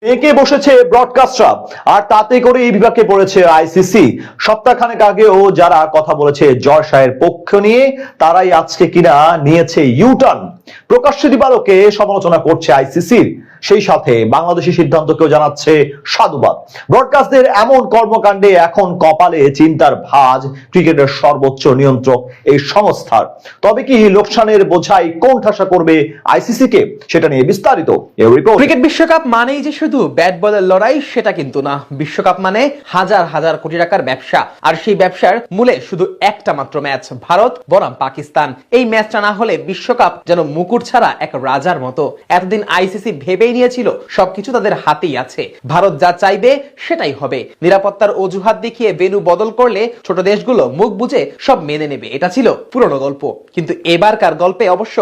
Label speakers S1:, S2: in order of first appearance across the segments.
S1: একে বসেছে ব্রডকাস্টার আর তাতে করে এই বিভাগে পড়েছে আইসিসি। সপ্তাহখানেক আগেও যারা কথা বলেছে জয় শাহের পক্ষ নিয়ে তারাই আজকে কিনা নিয়েছে ইউটার্ন। প্রকাশ্যে দিবালোকে সমালোচনা করছে আইসিসির, সেই সাথে বাংলাদেশি সিদ্ধান্তকেও জানাচ্ছে সাধুবাদ। ব্রডকাস্টদের এমন কর্মকাণ্ডে এখন কপালে চিন্তার ভাঁজ ক্রিকেটের সর্বোচ্চ নিয়ন্ত্রক এই সংস্থার। তবে কি লোকসানের বোঝাই কোণঠাসা করবে আইসিসি কে, সেটা নিয়ে বিস্তারিত এই রিপোর্ট।
S2: ক্রিকেট বিশ্বকাপ মানেই যে শুধু ব্যাট বলের লড়াই সেটা কিন্তু না। বিশ্বকাপ মানে হাজার হাজার কোটি টাকার ব্যবসা, আর সেই ব্যবসার মূলে শুধু একটা মাত্র ম্যাচ, ভারত বনাম পাকিস্তান। এই ম্যাচটা না হলে বিশ্বকাপ যেন মুকুট ছাড়া এক রাজার মতো। এতদিন আইসিসি ভেবেই নিয়েছিল সবকিছু তাদের হাতেই আছে, ভারত যা চাইবে সেটাই হবে। নিরাপত্তার অজুহাত দেখিয়ে ভেন্যু বদল করলে ছোট দেশগুলো মুখ বুজে সব মেনে নেবে, এটা ছিল পুরনো গল্প। কিন্তু এবারকার গল্পে অবশ্য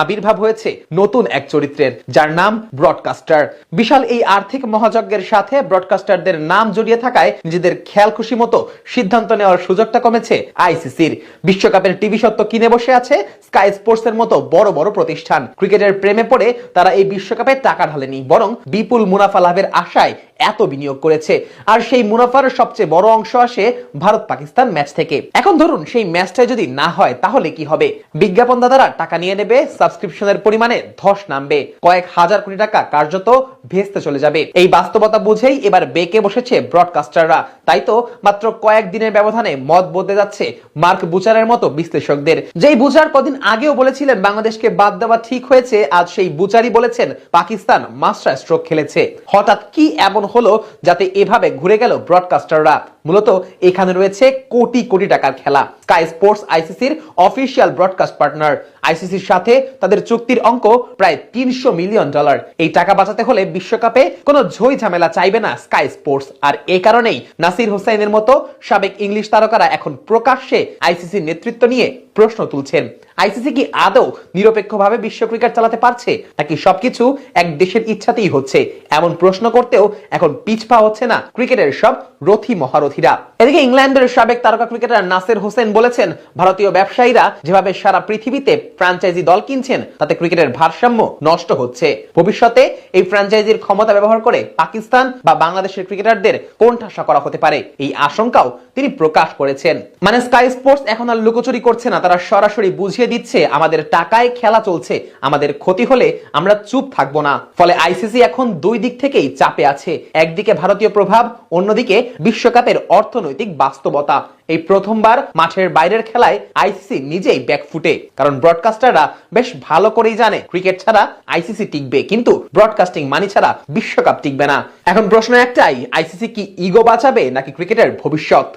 S2: আবির্ভাব হয়েছে নতুন এক চরিত্রের, যার নাম ব্রডকাস্টার। বিশাল এই আর্থিক মহাযজ্ঞের সাথে ব্রডকাস্টারদের নাম জড়িয়ে থাকায় নিজেদের খেয়াল খুশি মতো সিদ্ধান্ত নেওয়ার সুযোগটা কমেছে আইসিসির। বিশ্বকাপের টিভি সত্ত্ব কিনে বসে আছে স্কাই স্পোর্টস এর মতো বড় বড় প্রতিষ্ঠান। ক্রিকেটের প্রেমে পড়ে তারা এই বিশ্বকাপে টাকা ঢালেনি, বরং বিপুল মুনাফা লাভের আশায় এত বিনিয়োগ করেছে। আর সেই মুনাফার সবচেয়ে বড় অংশ আসে ভারত পাকিস্তান ম্যাচ থেকে। এখন ধরুন সেই ম্যাচটা যদি না হয় তাহলে কি হবে? বিজ্ঞাপনদাতারা টাকা নিয়ে নেবে, সাবস্ক্রিপশনের পরিমাণে ধস নামবে, কয়েক হাজার কোটি টাকা কার্যত ভেস্তে চলে যাবে। এই বাস্তবতা বুঝেই এবার বেঁকে বসেছে ব্রডকাস্টাররা। তাই তো মাত্র কয়েক দিনের ব্যবধানে মত বদলে যাচ্ছে মার্ক বুচারের মতো বিশ্লেষকদের। যেই বুচার কদিন আগেও বলেছিলেন বাংলাদেশকে বাদ দেওয়া ঠিক হয়েছে, আজ সেই বুচারই বলেছেন পাকিস্তান মাস্টার স্ট্রোক খেলেছে। হঠাৎ কি এমন হলো যাতে এভাবে ঘুরে গেল ব্রডকাস্টাররা? মূলত এখানে রয়েছে কোটি কোটি টাকার খেলা। স্কাই স্পোর্টস আইসিসির অফিসিয়াল ব্রডকাস্ট পার্টনার। আইসিসির সাথে তাদের চুক্তির অঙ্ক প্রায় $300 মিলিয়ন। এই টাকা বাঁচাতে হলে বিশ্বকাপে কোনো ঝই ঝামেলা চাইবে না স্কাই স্পোর্টস। আর এই কারণেই নাসির হোসেনের মতো সাবেক ইংলিশ তারকারা এখন প্রকাশ্যে আইসিসির নেতৃত্ব নিয়ে প্রশ্ন তুলছেন। আইসিসি কি আদৌ নিরপেক্ষভাবে বিশ্ব ক্রিকেট চালাতে পারছে, নাকি সবকিছু এক দেশের ইচ্ছাতেই হচ্ছে? এমন প্রশ্ন করতেও এখন পিছপা হচ্ছে না ক্রিকেটের সব রথী মহারথীরা। এদিকে ইংল্যান্ডের সাবেক তারকা ক্রিকেটার নাসির হোসেন বলেছেন, ভারতীয় ব্যবসায়ীরা যেভাবে সারা পৃথিবীতে ফ্র্যাঞ্চাইজি দল কিনছেন তাতে ক্রিকেটের ভারসাম্য নষ্ট হচ্ছে। ভবিষ্যতে এই ফ্র্যাঞ্চাইজির ক্ষমতা ব্যবহার করে পাকিস্তান বা বাংলাদেশের ক্রিকেটারদের কোণঠাসা করা হতে পারে, এই আশঙ্কাও তিনি প্রকাশ করেছেন। মানে স্কাই স্পোর্টস এখন আর লুকোচুরি করছে না, তারা সরাসরি বুঝিয়ে দিচ্ছে আমাদের টাকায় খেলা চলছে, আমাদের ক্ষতি হলে আমরা চুপ থাকবো না। ফলে আইসিসি এখন দুই দিক থেকেই চাপে আছে, একদিকে ভারতীয় প্রভাব, অন্যদিকে বিশ্বকাপের অর্থনৈতিক বাস্তবতা। এই প্রথমবার মাঠের বাইরের খেলায় আইসিসি নিজেই ব্যাকফুটে, কারণ ব্রডকাস্টাররা বেশ ভালো করেই জানে ক্রিকেট ছাড়া আইসিসি টিকবে, কিন্তু ব্রডকাস্টিং মানি ছাড়া বিশ্বকাপ টিকবে না। এখন প্রশ্ন একটাই, আইসিসি কি ইগো বাঁচাবে নাকি ক্রিকেটের ভবিষ্যৎ?